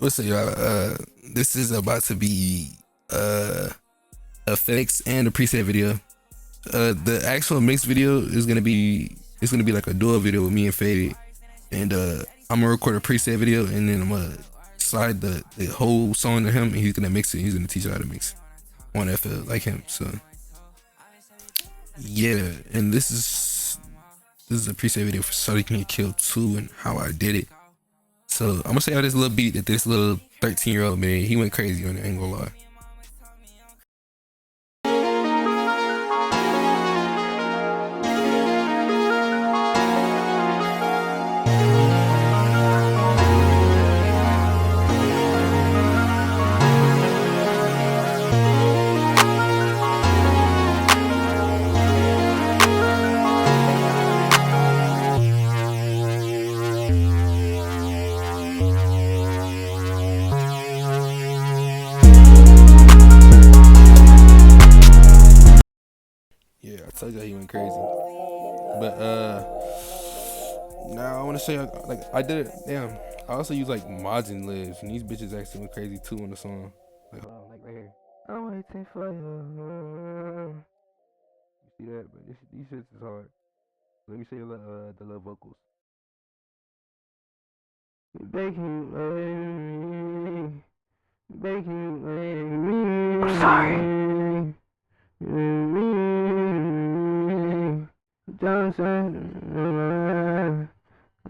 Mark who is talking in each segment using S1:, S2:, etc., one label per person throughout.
S1: What's up, y'all? This is about to be effects and a preset video. The actual mix video is gonna be like a duo video with me and Faded, and I'm gonna record a preset video and then I'm gonna slide the whole song to him and he's gonna mix it. He's gonna teach you how to mix on FL like him. So yeah, and this is a preset video for So They Can Get Killed 2 and how I did it. So I'm gonna show y'all this little beat that this little 13-year-old man, he went crazy on it, I ain't gonna lie. Yeah, I told you he went crazy. But now I wanna show you like I did it. Damn, I also use like Majin lives and these bitches actually went crazy too on the song. Like hold on, like right here. I'm waiting for you. You see that? But these shits is hard. Let me show you the little vocals. Begging me, begging me. I'm sorry. Don't say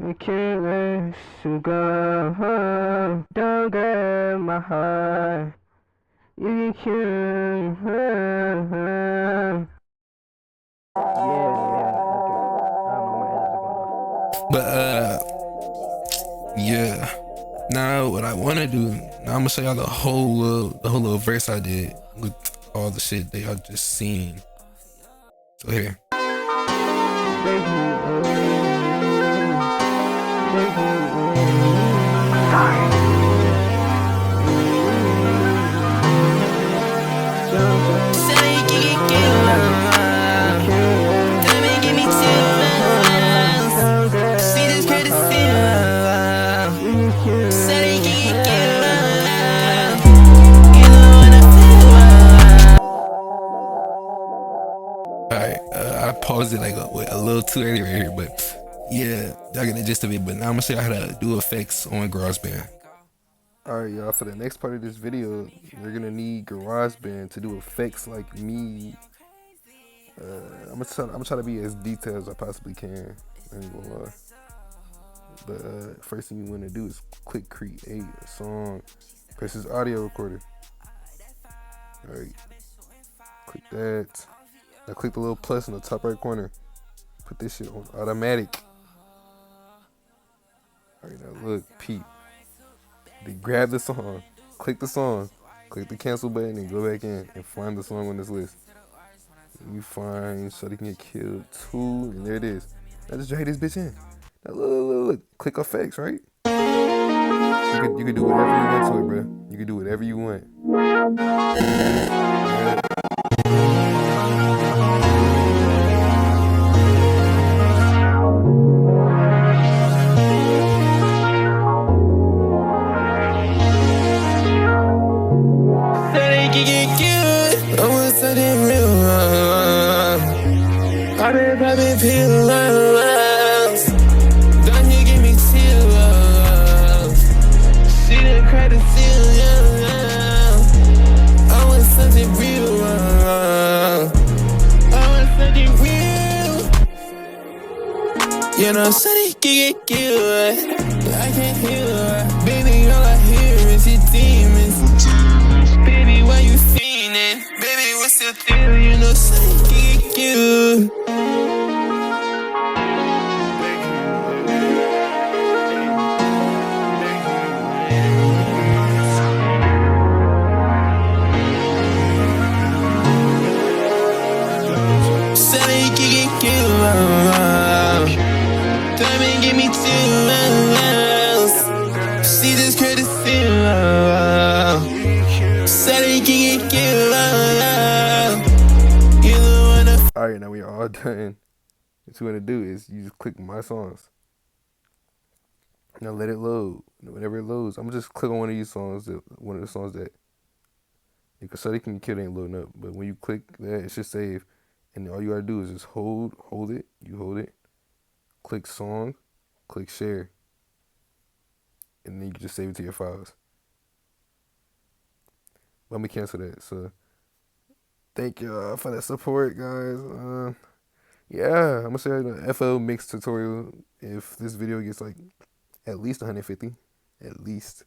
S1: I can't let you go. Don't grab my heart. You can't. Yeah, okay. I don't know my edits are going off. But yeah. Now what I wanna do, now I'm gonna show y'all the whole little verse I did with all the shit that y'all just seen. So here. Alright, I paused it like a little too early right here, but yeah, y'all get the gist of it. But now I'm gonna show you how to do effects on GarageBand. Alright, y'all, for the next part of this video, you're gonna need GarageBand to do effects like me. I'm gonna try to be as detailed as I possibly can. I ain't gonna lie. But first thing you wanna do is click create a song. Press this audio recorder. Alright, click that. Now click the little plus in the top right corner. Put this shit on automatic. Alright, now look, peep. Then grab the song, click the song, click the cancel button and go back in and find the song on this list. You find So They Can Get Killed 2 and there it is. Now just drag this bitch in. Now look. Click effects, right? You can do whatever you want to it, bro. You can do whatever you want. I've been feeling lost. Don't you give me chills? See the credit seal. I want something real. I want something real. You know, somebody can get killed. I can't heal her. Baby, all I hear is your demons. Baby, why you feeling? Baby, what's your deal? You know, somebody can get killed. See this credit Alright, now we are all done. What you want to do is you just click my songs. Now let it load. Whenever it loads, I'm gonna just click on one of these songs, one of the songs that because so they can kill ain't loading up. But when you click that, it should save, and all you gotta do is just hold it. You hold it, click song, click share, and then you can just save it to your files. Let me cancel that. So thank y'all for that support, guys. Yeah, I'm gonna say the FL mix tutorial. If this video gets like at least 150, at least.